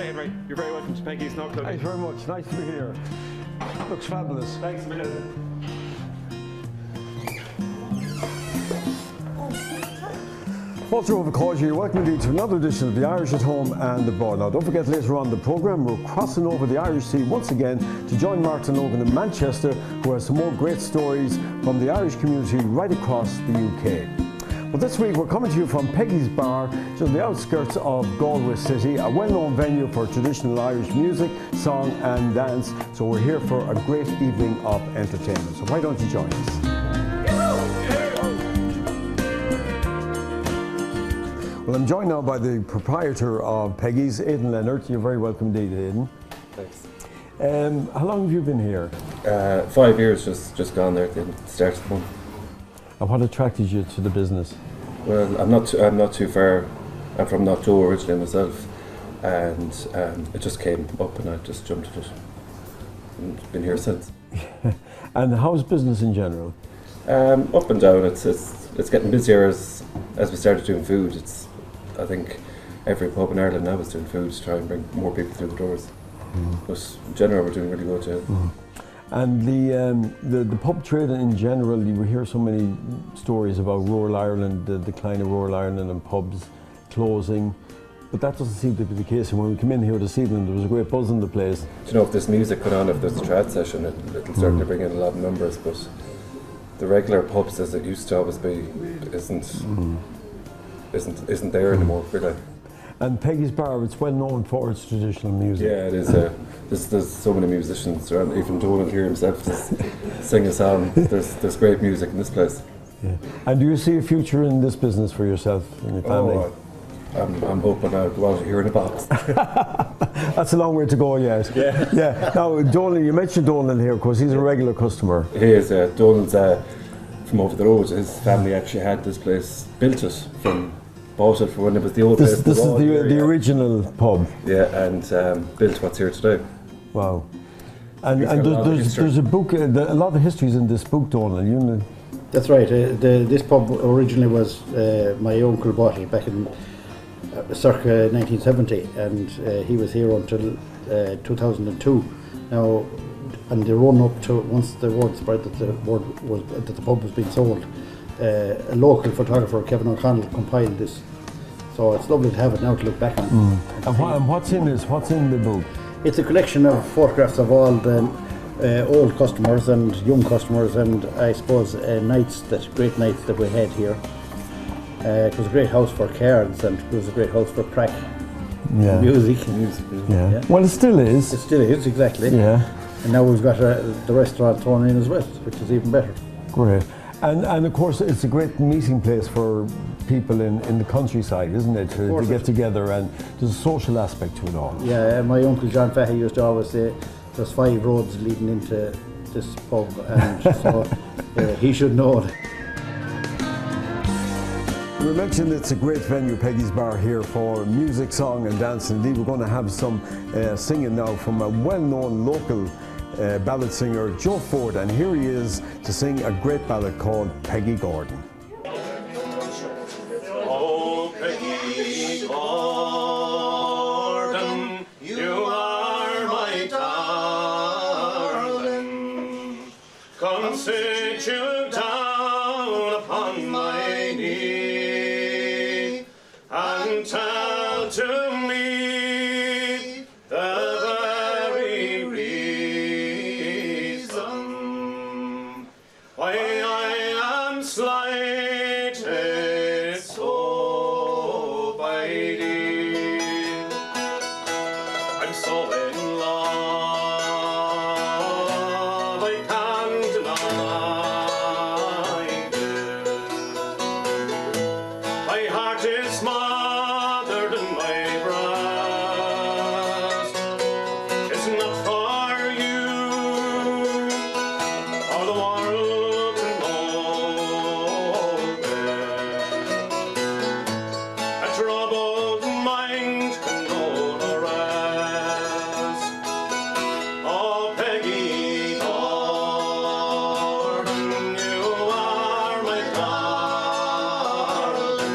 Henry. You're very welcome to Peggy's No Club. Thanks very much. Nice to be here. Looks fabulous. Thanks a million. Walter Aucloggeen, you're welcome indeed to another edition of the Irish at Home and Abroad. Now, don't forget later on the programme, we're crossing over the Irish Sea once again to join Martin Logan in Manchester, who has some more great stories from the Irish community right across the UK. But this week we're coming to you from Peggy's Bar, just on the outskirts of Galway City, a well-known venue for traditional Irish music, song and dance. So we're here for a great evening of entertainment. So why don't you join us? Well, I'm joined now by the proprietor of Peggy's, Aidan Leonard. You're very welcome indeed, Aidan. Thanks. How long have you been here? 5 years just gone there at the start of the month. And what attracted you to the business? Well, I'm not too far. I'm from Knockdoe originally myself, and it just came up and I just jumped at it. And been here since. And how's business in general? Up and down. It's getting busier as we started doing food. I think every pub in Ireland now is doing food to try and bring more people through the doors. But in general, we're doing really good. Yeah. And the pub trade in general, you hear so many stories about rural Ireland, the decline of rural Ireland and pubs closing, but that doesn't seem to be the case. And when we came in here this evening, there was a great buzz in the place. Do you know, if there's music going on, if there's a trad session, it'll certainly bring in a lot of numbers, but the regular pubs as it used to always be isn't there anymore, really. And Peggy's Bar, it's well known for its traditional music. Yeah, it is. There's so many musicians around, even Donald here himself to sing a song. There's great music in this place. Yeah. And do you see a future in this business for yourself and your family? Oh, I'm hoping I'll go out here in a box. That's a long way to go yet. Yeah. Yeah. Now, Donald, you mentioned Donald here because he's a regular customer. He is. Donald's from over the road. His family actually had this place, bought it for when it was the old place. This is the original pub. Yeah, and built what's here today. Wow. And there's a book, a lot of history's in this book, Donald. You know. That's right. This pub originally was, my uncle bought it back in circa 1970, and he was here until 2002. Now, and the run up to, once the word spread that the pub was being sold, a local photographer, Kevin O'Connell, compiled this. So it's lovely to have it now to look back on. And what's in this? What's in the book? It's a collection of photographs of all the old customers and young customers, and I suppose great nights that we had here. It was a great house for cards, and it was a great house for crack, music. Yeah. Well, it still is. It still is, exactly. Yeah. And now we've got the restaurant thrown in as well, which is even better. Great. And of course, it's a great meeting place for people in the countryside, isn't it? To get together, and there's a social aspect to it all. Yeah, my uncle John Fahey used to always say there's 5 roads leading into this pub, and so he should know it. We mentioned it's a great venue, Peggy's Bar, here for music, song and dance. Indeed, we're going to have some singing now from a well-known local ballad singer, Joe Ford, and here he is to sing a great ballad called Peggy Gordon. Oh, Peggy Gordon, you are my darling. Come sit you down upon my knee and tell to me the very reason why I am slighted so by thee. I'm so in love, I can't deny it. My heart is smothered in my breast. It's not for you or the world to know it. A troubled mind can know the rest. Oh, Peggy Gordon, you are my darling.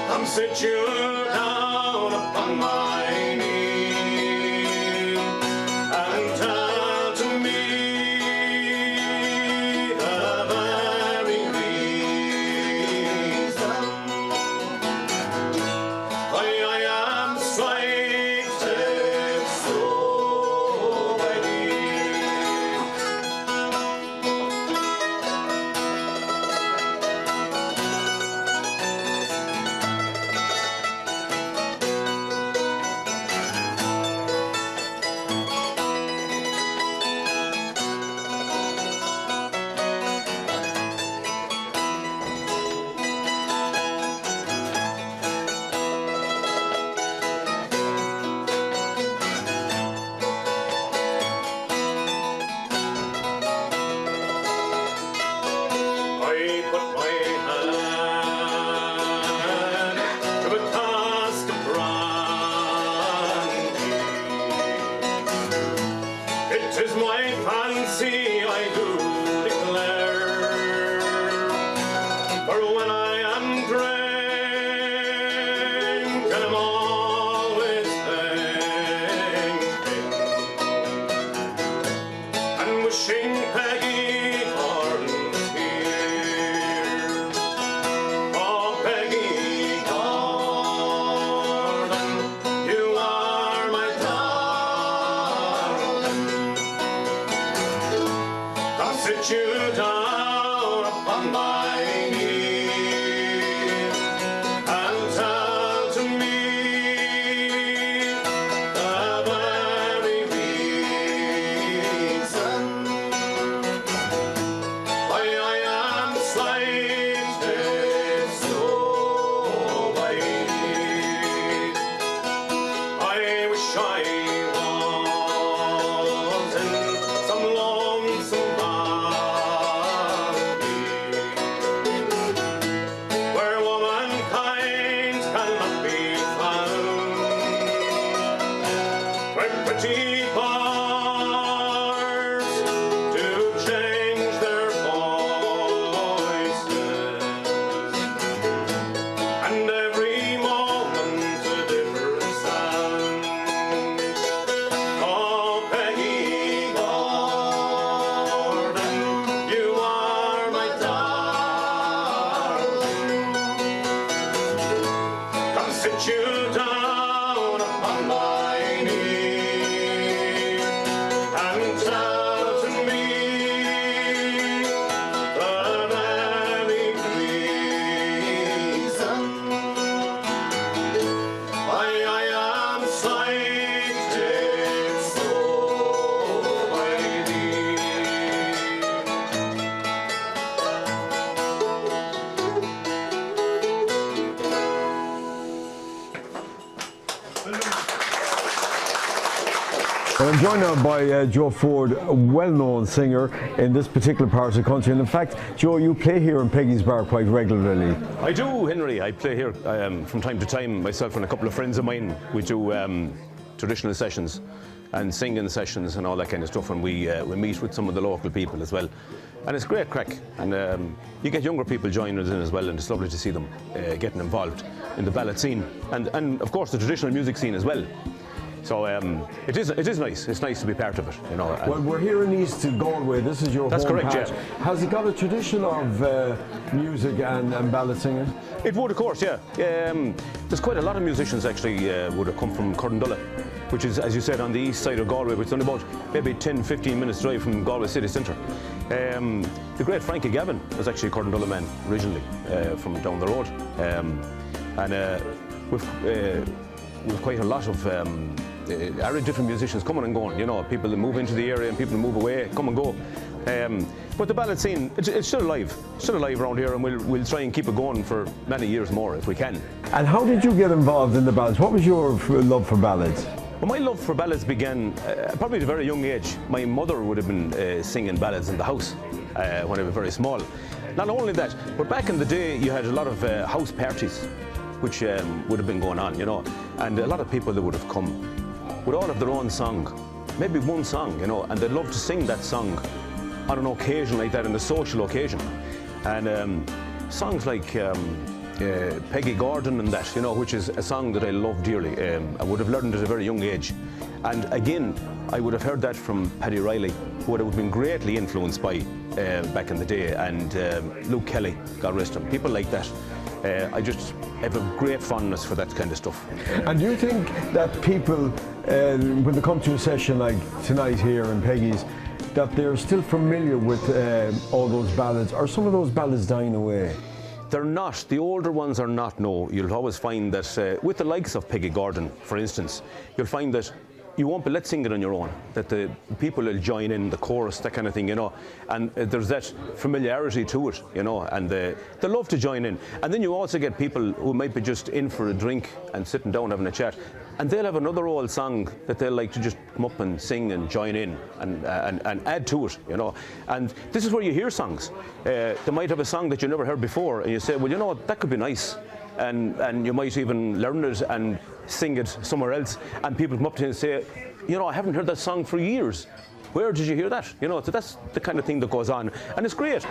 Come sit you down upon sit you down upon my knee and tell to me the very reason why I am slighted so by thee. Well, I'm joined now by Joe Ford, a well-known singer in this particular part of the country. And in fact, Joe, you play here in Peggy's Bar quite regularly. I do, Henry. I play here from time to time. Myself and a couple of friends of mine, we do traditional sessions and singing sessions and all that kind of stuff. And we meet with some of the local people as well. And it's great crack. And you get younger people joining us in as well, and it's lovely to see them getting involved in the ballad scene and of course the traditional music scene as well. So it is nice. It's nice to be part of it, you know. Well, we're here in East Galway. This is your That's home correct, patch. yeah. Has it got a tradition of music and ballad singing? It would, of course, yeah. There's quite a lot of musicians actually would have come from Corndullah, which is, as you said, on the east side of Galway, which is only about maybe 10-15 minutes drive from Galway city centre. The great Frankie Gavin was actually a Corndullah man originally, from down the road. We've quite a lot of different musicians coming and going, you know, people that move into the area and people that move away, come and go. But the ballad scene, it's still alive around here, and we'll try and keep it going for many years more if we can. And how did you get involved in the ballads? What was your love for ballads? Well, my love for ballads began probably at a very young age. My mother would have been singing ballads in the house when I was very small. Not only that, but back in the day you had a lot of house parties which would have been going on, you know, and a lot of people that would have come would all have their own song, maybe one song, you know, and they'd love to sing that song on an occasion like that, on a social occasion. And songs like Peggy Gordon and that, you know, which is a song that I love dearly. I would have learned at a very young age. And again, I would have heard that from Paddy Riley, who would have been greatly influenced by back in the day, and Luke Kelly, God rest him, people like that. I just have a great fondness for that kind of stuff. And do you think that people, when they come to a session like tonight here in Peggy's, that they're still familiar with all those ballads? Are some of those ballads dying away? They're not. The older ones are not, no. You'll always find that with the likes of Peggy Gordon, for instance, you'll find that you won't be let sing it on your own, that the people will join in, the chorus, that kind of thing, you know, and there's that familiarity to it, you know, and they love to join in. And then you also get people who might be just in for a drink and sitting down having a chat, and they'll have another old song that they'll like to just come up and sing and join in and add to it, you know. And this is where you hear songs. They might have a song that you never heard before, and you say, well, you know, that could be nice. And you might even learn it and sing it somewhere else, and people come up to you and say, you know, I haven't heard that song for years. Where did you hear that? You know, so that's the kind of thing that goes on, and it's great.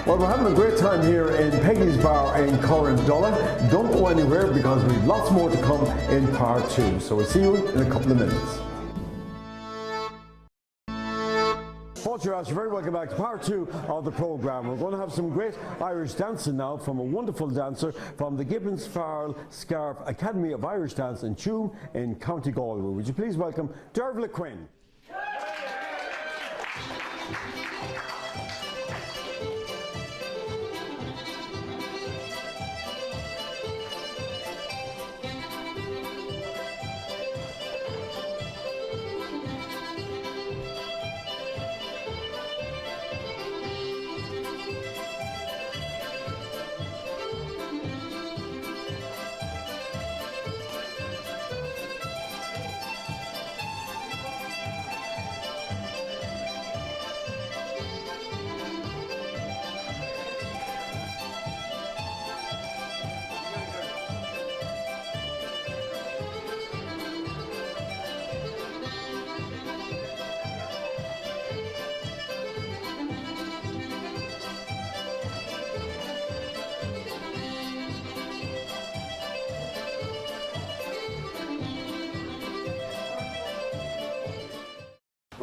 Well, we're having a great time here in Peggy's Bar in Corndullah. Don't go anywhere because we've lots more to come in part 2. So we'll see you in a couple of minutes. You're very welcome back to part 2 of the programme. We're going to have some great Irish dancing now from a wonderful dancer from the Gibbons Farrell Scarf Academy of Irish Dance and Tume in County Galway. Would you please welcome Dervla Quinn.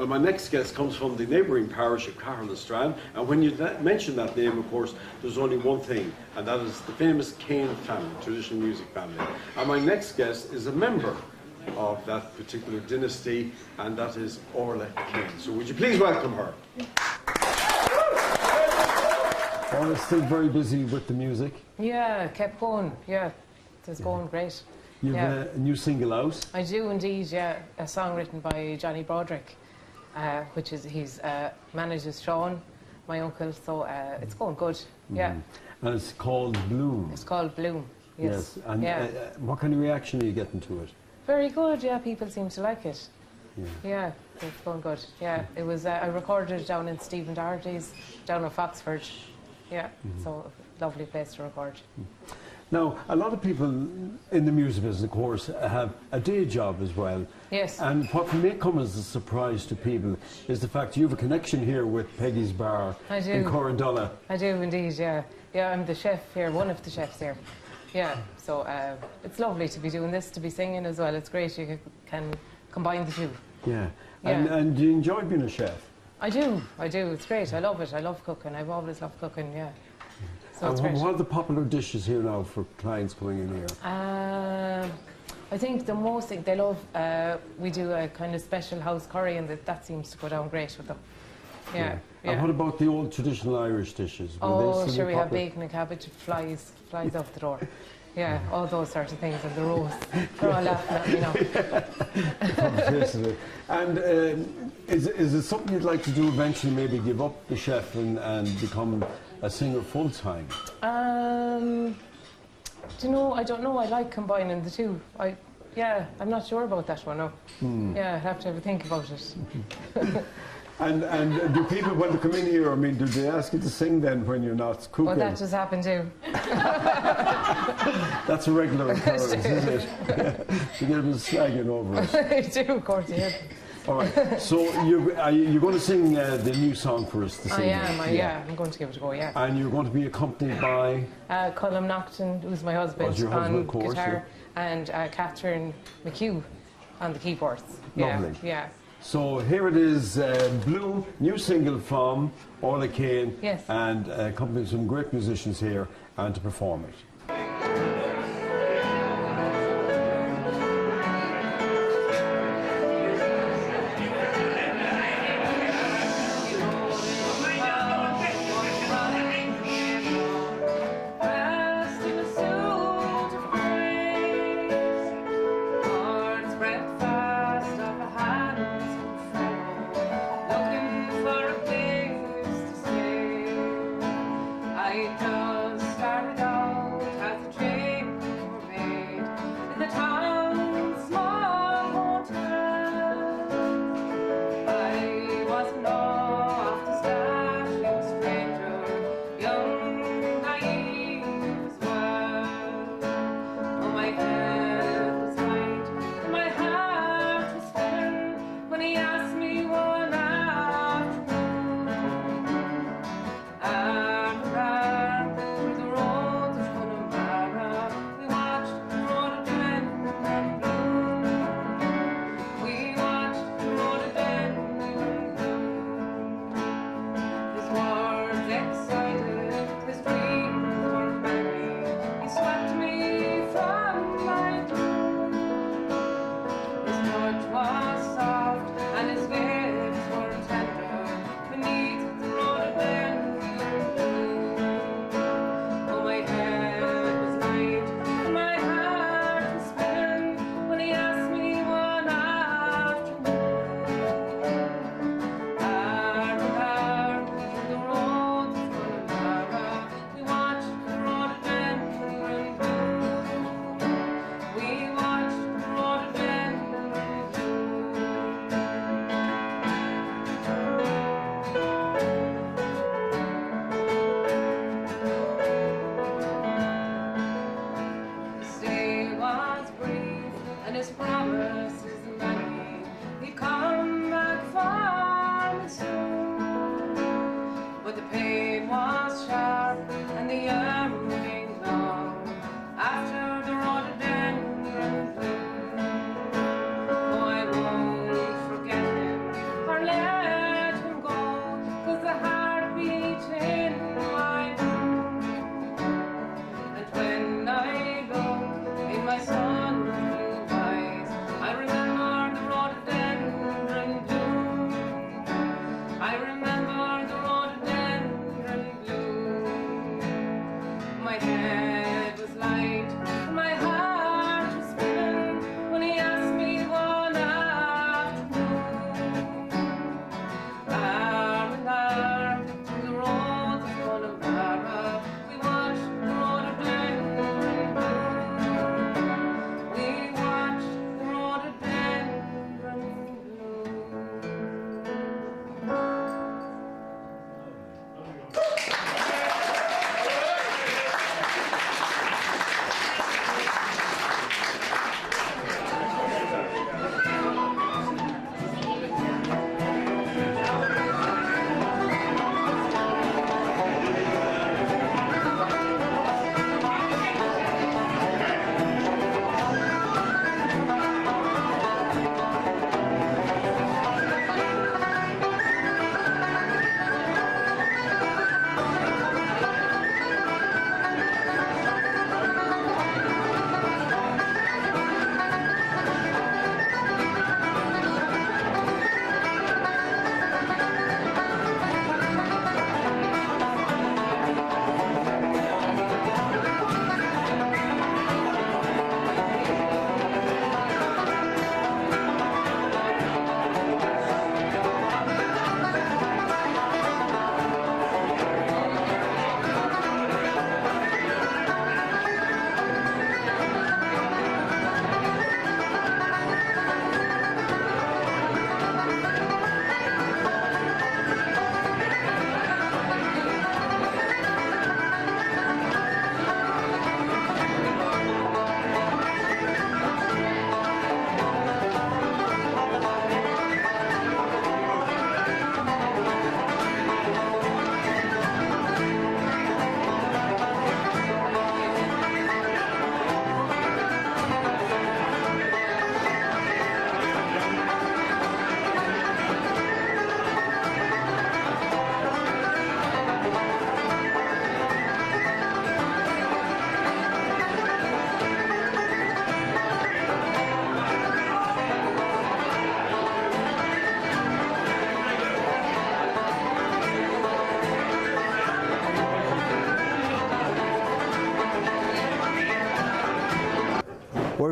Well, my next guest comes from the neighbouring parish of Caherlistrand, and when you mention that name, of course, there's only one thing, and that is the famous Kane family, traditional music family. And my next guest is a member of that particular dynasty, and that is Orla Kane. So would you please welcome her? Orla's still very busy with the music. Yeah, kept going. Yeah, it's going great. You've a new single out. I do indeed, yeah. A song written by Johnny Broderick, which is, he's manages Sean, my uncle, so it's going good, yeah. And it's called Bloom. It's called Bloom, yes. And what kind of reaction are you getting to it? Very good, yeah, people seem to like it. Yeah, it's going good, yeah. It was, I recorded it down in Stephen Doherty's, down in Foxford, yeah, so lovely place to record. Now, a lot of people in the music business, of course, have a day job as well. Yes. And what may come as a surprise to people is the fact you have a connection here with Peggy's Bar in Corrandulla. I do indeed, yeah. Yeah, I'm the chef here, one of the chefs here. Yeah, so it's lovely to be doing this, to be singing as well. It's great, you can combine the two. Yeah. Yeah. And do you enjoy being a chef? I do. It's great. I love it. I love cooking. I've always loved cooking, yeah. So it's great. What are the popular dishes here now for clients coming in here? I think the most thing they love, we do a kind of special house curry, and that seems to go down great with them. Yeah. And what about the old traditional Irish dishes? Oh, sure, we have bacon and cabbage, flies off the door. Yeah, all those sorts of things, and the roast. They're all laughing at me now. And is it something you'd like to do eventually, maybe give up the chef and become a singer full-time? Do you know, I don't know, I like combining the two. I'm not sure about that one, no. Yeah, I'd have to have a think about it. And do people, when they come in here, I mean, do they ask you to sing then when you're not cooking? Well, that just happened too. That's a regular occurrence, isn't it? You get a bit of slagging over it. I do, of course, yeah. All right, so you're going to sing the new song for us this evening? I am, I'm going to give it a go, yeah. And you're going to be accompanied by? Colm Naughton, who's my husband, on guitar, and Catherine McHugh on the keyboards. Lovely. Yeah. So here it is, Bloom, new single from Orla Kane, yes. And accompanying some great musicians here and to perform it. I just started out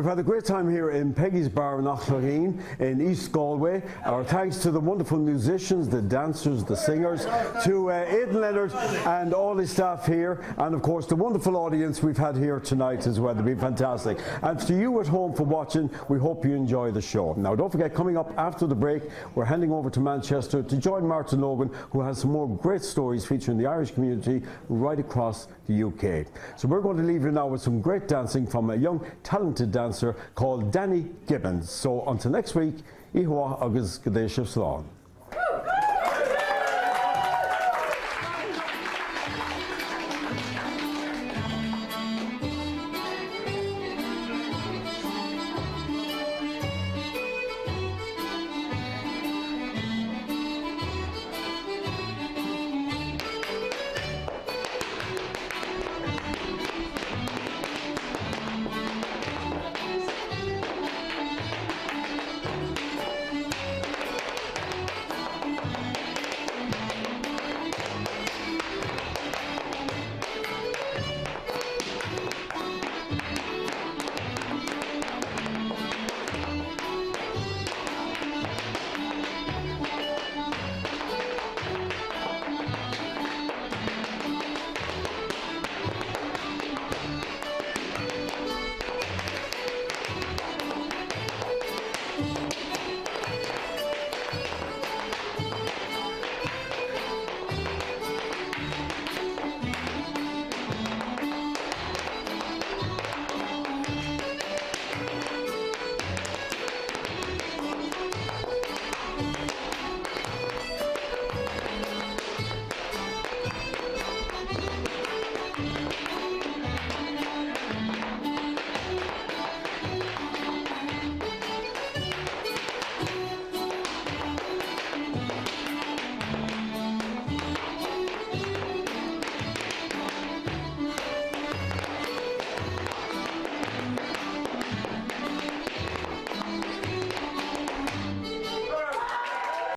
we've had a great time here in Peggy's Bar in Aucloggeen in East Galway. Our thanks to the wonderful musicians, the dancers, the singers, to Aidan Leonard and all his staff here, and of course the wonderful audience we've had here tonight as well. They've been fantastic. And to you at home for watching, we hope you enjoy the show. Now don't forget, coming up after the break, we're heading over to Manchester to join Martin Logan, who has some more great stories featuring the Irish community right across the UK. So we're going to leave you now with some great dancing from a young talented dancer called Danny Gibbons. So until next week, Ihuwa agus Gadesha Salon.